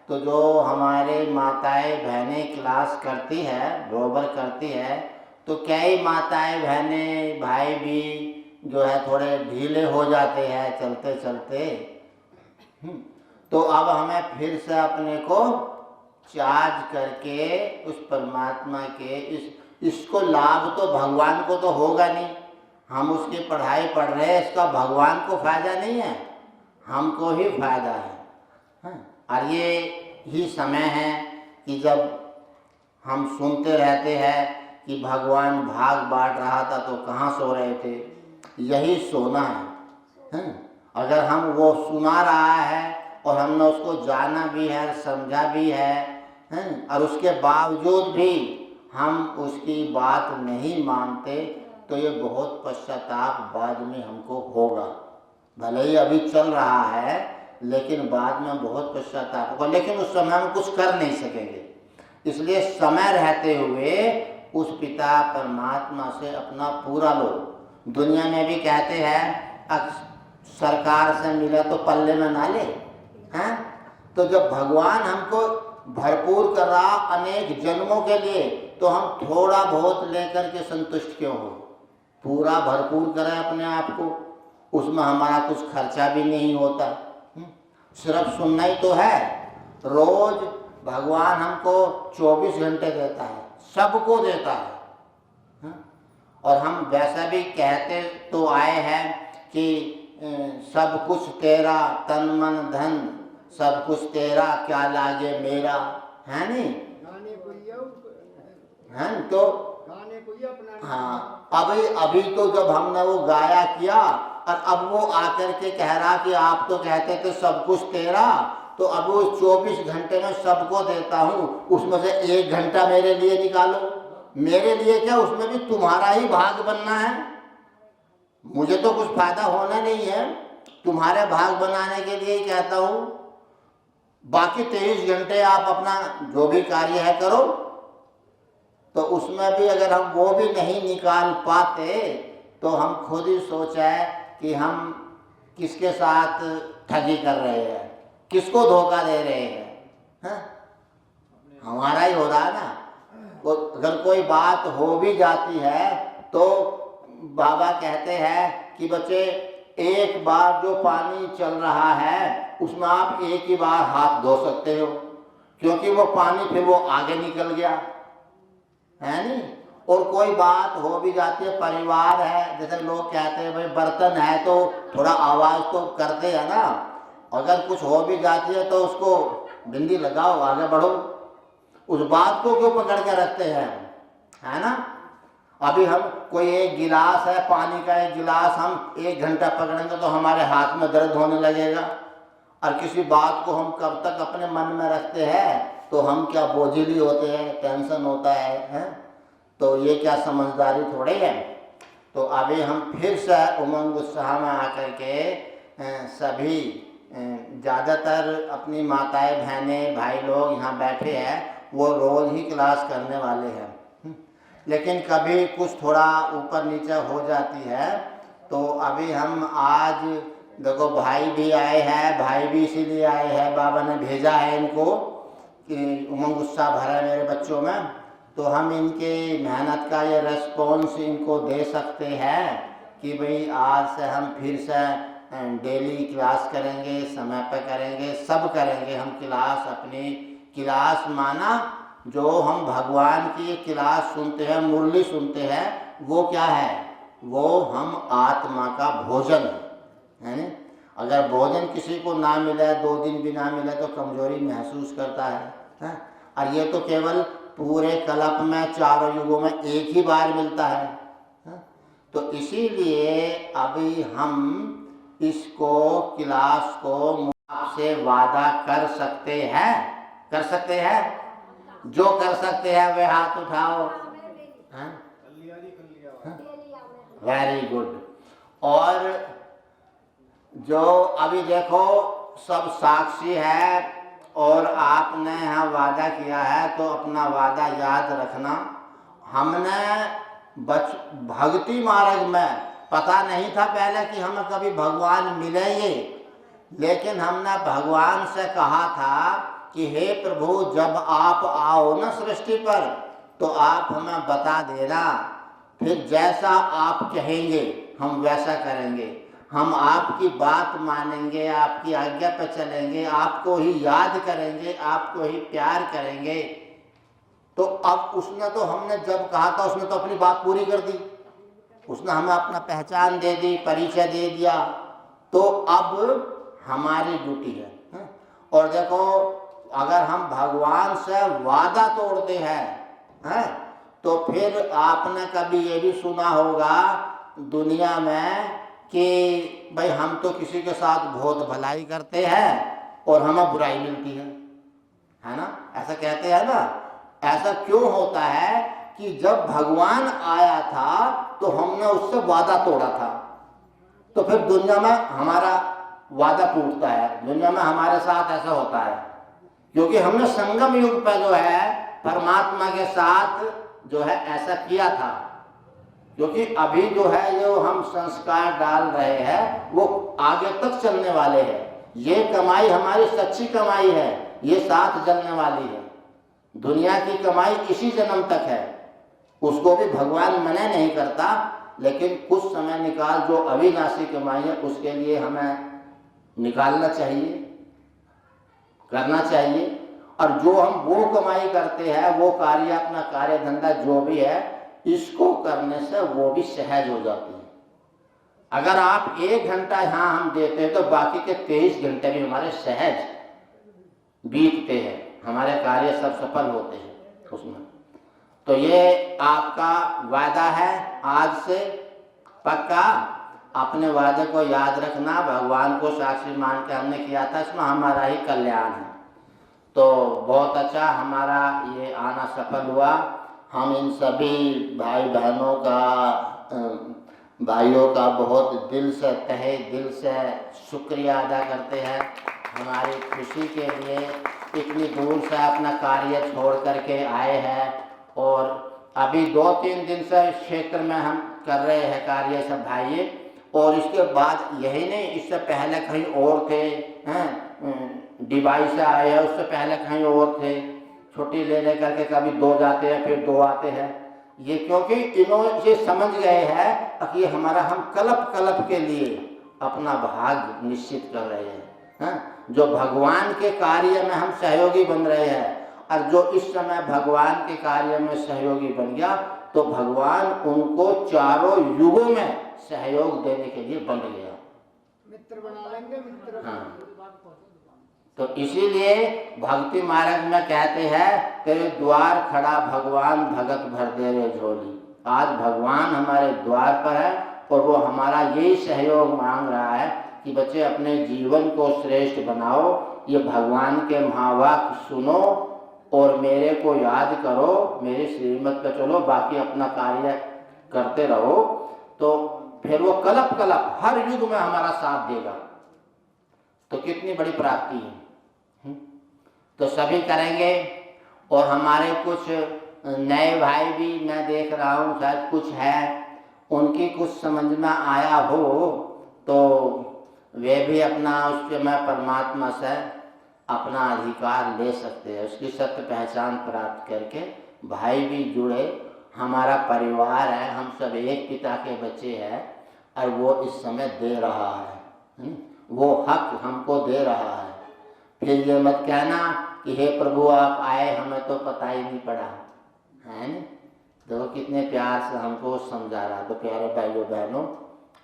तो जो हमारे माताएं बहनें क्लास करती है, बरोबर करती है, तो कई माताएं बहनें भाई भी जो है थोड़े ढीले हो जाते हैं चलते चलते। तो अब हमें फिर से अपने को चार्ज करके उस परमात्मा के इसको लाभ तो भगवान को तो होगा नहीं, हम उसकी पढ़ाई पढ़ रहे हैं, इसका भगवान को फायदा नहीं है, हमको ही फायदा है। और ये ही समय है कि जब हम सुनते रहते हैं कि भगवान भाग बांट रहा था तो कहाँ सो रहे थे, यही सोना है। अगर हम वो सुना रहा है और हमने उसको जाना भी है, समझा भी है, और उसके बावजूद भी हम उसकी बात नहीं मानते, तो ये बहुत पश्चाताप बाद में हमको होगा। भले ही अभी चल रहा है लेकिन बाद में बहुत पश्चाताप होगा, लेकिन उस समय हम कुछ कर नहीं सकेंगे। इसलिए समय रहते हुए उस पिता परमात्मा से अपना पूरा लो। दुनिया में भी कहते हैं सरकार से मिले तो पल्ले में ना ले, हैं? तो जब भगवान हमको भरपूर कर रहा अनेक जन्मों के लिए, तो हम थोड़ा बहुत लेकर के संतुष्ट क्यों हो? पूरा भरपूर करें अपने आप को, उसमें हमारा कुछ खर्चा भी नहीं होता, सिर्फ सुनना ही तो है। रोज भगवान हमको 24 घंटे देता है, सबको देता है। और हम वैसा भी कहते तो आए हैं कि सब कुछ तेरा, तन मन धन सब कुछ तेरा, क्या लागे मेरा, है नहीं? है तो हाँ, अभी तो जब हमने वो गाया किया और अब वो आकर के कह रहा कि आप तो कहते थे सब कुछ तेरा, तो अब वो 24 घंटे में सबको देता हूँ, उसमें से 1 घंटा मेरे लिए निकालो। मेरे लिए क्या, उसमें भी तुम्हारा ही भाग बनना है, मुझे तो कुछ फायदा होना नहीं है, तुम्हारे भाग बनाने के लिए ही कहता हूँ। बाकी 23 घंटे आप अपना जो भी कार्य है करो। तो उसमें भी अगर हम वो भी नहीं निकाल पाते तो हम खुद ही सोचा है कि हम किसके साथ ठगी कर रहे हैं, किसको धोखा दे रहे हैं, हमारा ही हो रहा है ना। तो अगर कोई बात हो भी जाती है तो बाबा कहते हैं कि बच्चे एक बार जो पानी चल रहा है उसमें आप एक ही बार हाथ धो सकते हो, क्योंकि वो पानी फिर वो आगे निकल गया, है नहीं। और कोई बात हो भी जाती है, परिवार है, जैसे लोग कहते हैं भाई बर्तन है तो थोड़ा आवाज तो करते हैं ना, अगर कुछ हो भी जाती है तो उसको बिंदी लगाओ, आगे बढ़ो, उस बात को क्यों पकड़ के रखते हैं, है ना। अभी हम कोई एक गिलास है, पानी का एक गिलास हम 1 घंटा पकड़ेंगे तो हमारे हाथ में दर्द होने लगेगा, और किसी बात को हम कब तक अपने मन में रखते हैं तो हम क्या बोझिली होते हैं, टेंशन होता है? तो ये क्या समझदारी थोड़े है। तो अभी हम फिर से उमंग उत्साह में आकर के सभी ज़्यादातर अपनी माताएं बहनें भाई लोग यहाँ बैठे हैं, वो रोज़ ही क्लास करने वाले हैं, लेकिन कभी कुछ थोड़ा ऊपर नीचे हो जाती है। तो अभी हम आज देखो भाई भी आए हैं, भाई भी इसीलिए आए हैं, बाबा ने भेजा है इनको कि उमंग उत्साह भरा मेरे बच्चों में, तो हम इनके मेहनत का ये रेस्पॉन्स इनको दे सकते हैं कि भाई आज से हम फिर से डेली क्लास करेंगे, समय पर करेंगे, सब करेंगे हम क्लास। अपनी क्लास माना जो हम भगवान की क्लास सुनते हैं, मुरली सुनते हैं, वो क्या है, वो हम आत्मा का भोजन है ना। अगर भोजन किसी को ना मिले, 2 दिन भी ना मिले तो कमजोरी महसूस करता है? और ये तो केवल पूरे कल्प में 4 युगों में एक ही बार मिलता है। तो इसीलिए अभी हम इसको क्लास को आपसे वादा कर सकते हैं, कर सकते हैं? जो कर सकते हैं वे हाथ उठाओ। Very good. और जो अभी देखो सब साक्षी है और आपने यहाँ वादा किया है, तो अपना वादा याद रखना। हमने भक्ति मार्ग में पता नहीं था पहले कि हमें कभी भगवान मिलेंगे, लेकिन हमने भगवान से कहा था कि हे प्रभु जब आप आओ ना सृष्टि पर तो आप हमें बता देना, फिर जैसा आप कहेंगे हम वैसा करेंगे, हम आपकी बात मानेंगे, आपकी आज्ञा पर चलेंगे, आपको ही याद करेंगे, आपको ही प्यार करेंगे। तो अब उसने तो हमने जब कहा था उसने तो अपनी बात पूरी कर दी, उसने हमें अपना पहचान दे दी, परिचय दे दिया। तो अब हमारी ड्यूटी है। और देखो अगर हम भगवान से वादा तोड़ते हैं तो फिर आपने कभी ये भी सुना होगा दुनिया में कि भाई हम तो किसी के साथ बहुत भलाई करते हैं और हमें बुराई मिलती है ना, ऐसा कहते हैं ना। ऐसा क्यों होता है कि जब भगवान आया था तो हमने उससे वादा तोड़ा था, तो फिर दुनिया में हमारा वादा टूटता है, दुनिया में हमारे साथ ऐसा होता है क्योंकि हमने संगम युग पर जो है परमात्मा के साथ जो है ऐसा किया था। क्योंकि अभी जो है जो हम संस्कार डाल रहे हैं वो आगे तक चलने वाले हैं। ये कमाई हमारी सच्ची कमाई है, ये साथ चलने वाली है। दुनिया की कमाई इसी जन्म तक है, उसको भी भगवान मना नहीं करता, लेकिन कुछ समय निकाल जो अविनाशी कमाई है उसके लिए हमें निकालना चाहिए, करना चाहिए। और जो हम वो कमाई करते हैं, वो कार्य, अपना कार्य धंधा जो भी है, इसको करने से वो भी सहज हो जाती है। अगर आप 1 घंटा यहाँ हम देते हैं तो बाकी के 23 घंटे भी हमारे सहज बीतते हैं, हमारे कार्य सब सफल होते हैं उसमें। तो ये आपका वादा है आज से पक्का, अपने वादे को याद रखना, भगवान को साक्षी मान के हमने किया था, इसमें हमारा ही कल्याण है। तो बहुत अच्छा हमारा ये आना सफल हुआ। हम इन सभी भाई बहनों का भाइयों का बहुत दिल से, तहे दिल से शुक्रिया अदा करते हैं हमारी खुशी के लिए। इतनी दूर से अपना कार्य छोड़ करके आए हैं और अभी 2-3 दिन से इस क्षेत्र में हम कर रहे हैं कार्य सब भाई। और इसके बाद यही नहीं, इससे पहले कहीं और थे, डिवाई से आए हैं, उससे पहले कहीं और थे, छुट्टी ले ले करके कभी 2 जाते हैं फिर 2 आते हैं। ये क्योंकि इन्होंने ये समझ गए हैं कि हमारा हम कल्प के लिए अपना भाग्य निश्चित कर रहे हैं, जो भगवान के कार्य में हम सहयोगी बन रहे हैं। और जो इस समय भगवान के कार्य में सहयोगी बन गया तो भगवान उनको चारों युगों में सहयोग देने के लिए बन गया, मित्र बना लेंगे, मित्र। तो इसीलिए भक्ति मार्ग में कहते हैं तेरे द्वार खड़ा भगवान भगत भर दे रे झोली। आज भगवान हमारे द्वार पर है और वो हमारा यही सहयोग मांग रहा है कि बच्चे अपने जीवन को श्रेष्ठ बनाओ, ये भगवान के महावाक्य सुनो और मेरे को याद करो, मेरी श्रीमत पे चलो, बाकी अपना कार्य करते रहो। तो फिर वो कल्प हर युग में हमारा साथ देगा। तो कितनी बड़ी प्राप्ति है। तो सभी करेंगे। और हमारे कुछ नए भाई भी मैं देख रहा हूँ, शायद कुछ है उनकी कुछ समझ में आया हो तो वे भी अपना उसके में परमात्मा से अपना अधिकार ले सकते हैं, उसकी सत्य पहचान प्राप्त करके भाई भी जुड़े। हमारा परिवार है, हम सब एक पिता के बच्चे हैं और वो इस समय दे रहा है, वो हक हमको दे रहा है। फिर ये मत कहना कि हे प्रभु आप आए हमें तो पता ही नहीं पड़ा, है न। देखो कितने प्यार से हमको समझा रहा। तो प्यारे भाइयों बहनों,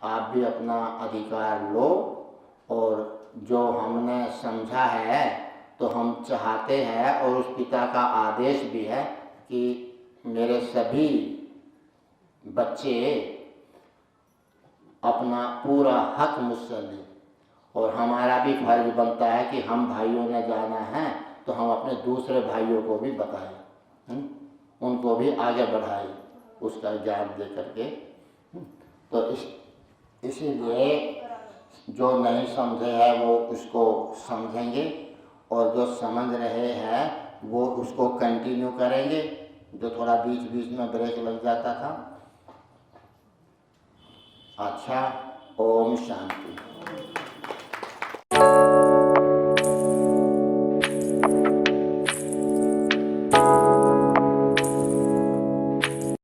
आप भी अपना अधिकार लो। और जो हमने समझा है तो हम चाहते हैं और उस पिता का आदेश भी है कि मेरे सभी बच्चे अपना पूरा हक मुझसे लें। और हमारा भी फर्ज बनता है कि हम भाइयों ने जाना है तो हम अपने दूसरे भाइयों को भी बताएं, उनको भी आगे बढ़ाएं उसका ज्ञान दे करके। तो इसीलिए जो नहीं समझे हैं वो उसको समझेंगे और जो समझ रहे हैं वो उसको कंटिन्यू करेंगे। जो थोड़ा बीच बीच में ब्रेक लग जाता था। अच्छा, ओम शांति।